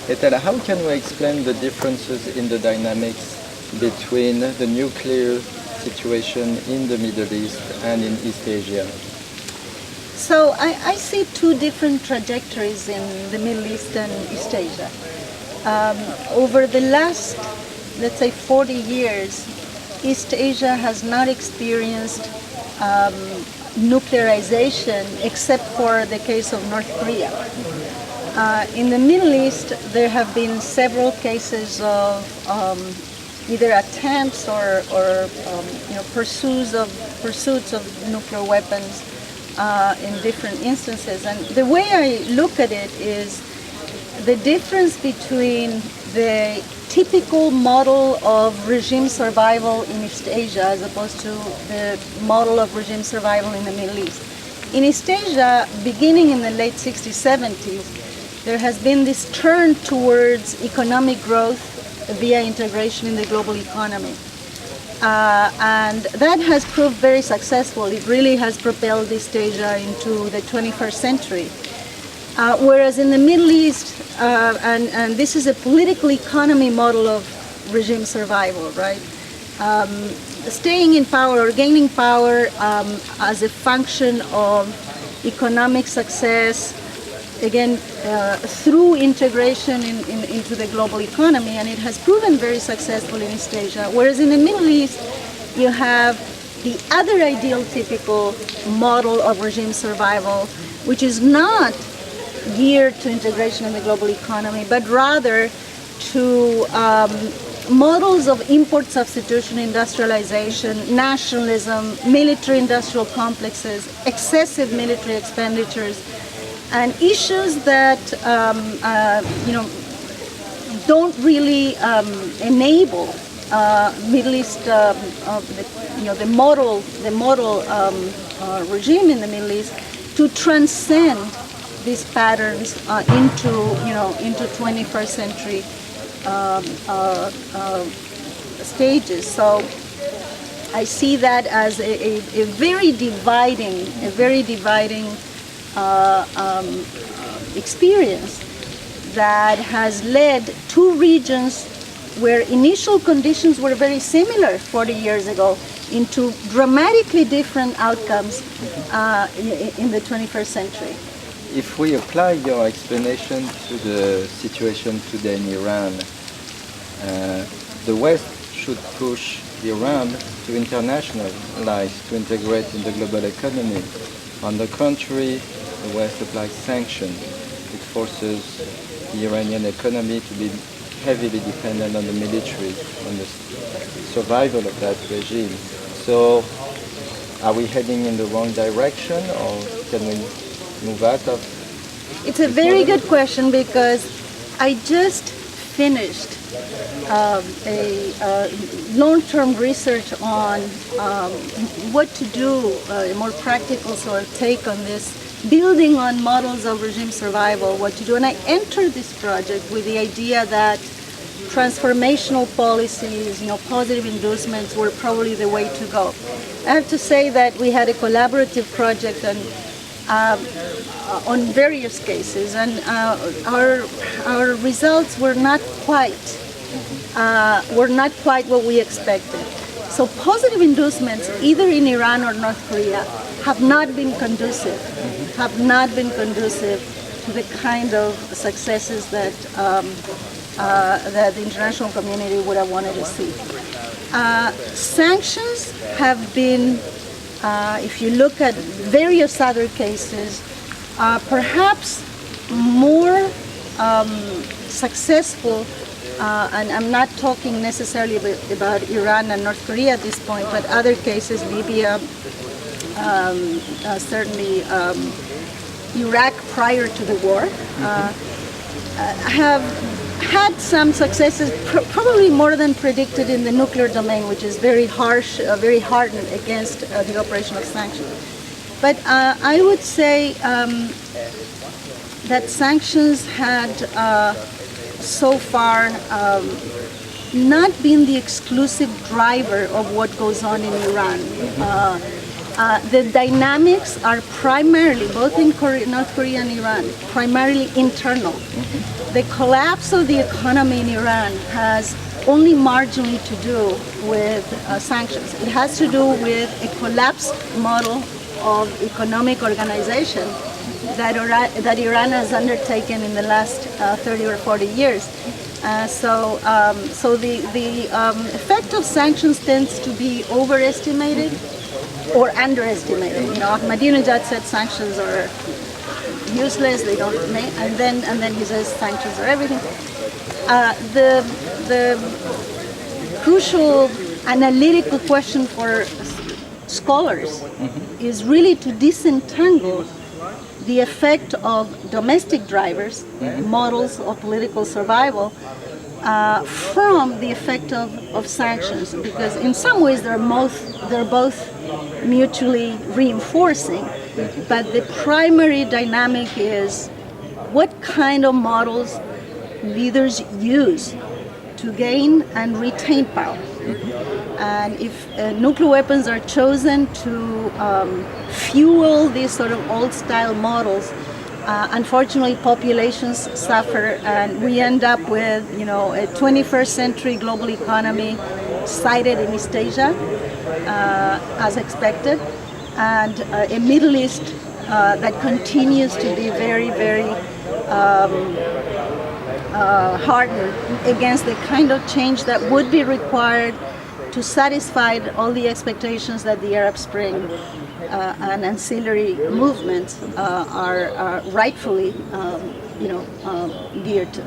Etel, how can we explain the differences in the dynamics between the nuclear situation in the Middle East and in East Asia? So I see two different trajectories in the Middle East and East Asia. Over the last, let's say, 40 years, East Asia has not experienced nuclearization except for the case of North Korea. In the Middle East, there have been several cases of either attempts or pursuits of nuclear weapons in different instances. And the way I look at it is the difference between the typical model of regime survival in East Asia as opposed to the model of regime survival in the Middle East. In East Asia, beginning in the late 60s, 70s, there has been this turn towards economic growth via integration in the global economy. And that has proved very successful. It really has propelled East Asia into the 21st century. Whereas in the Middle East, and this is a political economy model of regime survival, right? Staying in power or gaining power as a function of economic success, again, through integration into the global economy, and it has proven very successful in East Asia. Whereas in the Middle East, you have the other ideal typical model of regime survival, which is not geared to integration in the global economy, but rather to models of import substitution, industrialization, nationalism, military-industrial complexes, excessive military expenditures, and issues that don't really enable Middle East, the model regime in the Middle East to transcend these patterns into 21st century stages. So I see that as a very dividing experience that has led to regions where initial conditions were very similar 40 years ago into dramatically different outcomes in the 21st century. If we apply your explanation to the situation today in Iran, the West should push Iran to internationalize, to integrate in the global economy. On the contrary, the West applies sanctions. It forces the Iranian economy to be heavily dependent on the military, on the survival of that regime. So are we heading in the wrong direction, or can we move out of? It's a very good question, because I just finished a long-term research on what to do, a more practical sort of take on this, building on models of regime survival, what to do. And I entered this project with the idea that transformational policies, positive inducements were probably the way to go. I have to say that we had a collaborative project on various cases, and our results were not quite what we expected. So positive inducements, either in Iran or North Korea, have not been conducive to the kind of successes that the international community would have wanted to see. Sanctions have been, if you look at various other cases, perhaps more successful, and I'm not talking necessarily about Iran and North Korea at this point, but other cases, Libya, certainly Iraq prior to the war, have had some successes, probably more than predicted in the nuclear domain, which is very harsh, very hardened against the operation of sanctions. But I would say that sanctions had so far not been the exclusive driver of what goes on in Iran. The dynamics are primarily, both in North Korea and Iran, primarily internal. The collapse of the economy in Iran has only marginally to do with sanctions. It has to do with a collapsed model of economic organization that Iran has undertaken in the last 30 or 40 years. So the effect of sanctions tends to be overestimated or underestimated. You know, Ahmadinejad said sanctions are useless; they don't make, and then he says sanctions are everything. The crucial analytical question for scholars is really to disentangle the effect of domestic drivers, models of political survival, from the effect of sanctions, because in some ways they're both mutually reinforcing, but the primary dynamic is what kind of models leaders use to gain and retain power. And if nuclear weapons are chosen to fuel these sort of old-style models, unfortunately, populations suffer, and we end up with, you know, a 21st century global economy sited in East Asia, as expected, and a Middle East that continues to be very, very hardened against the kind of change that would be required to satisfy all the expectations that the Arab Spring and ancillary movements are rightfully, geared to.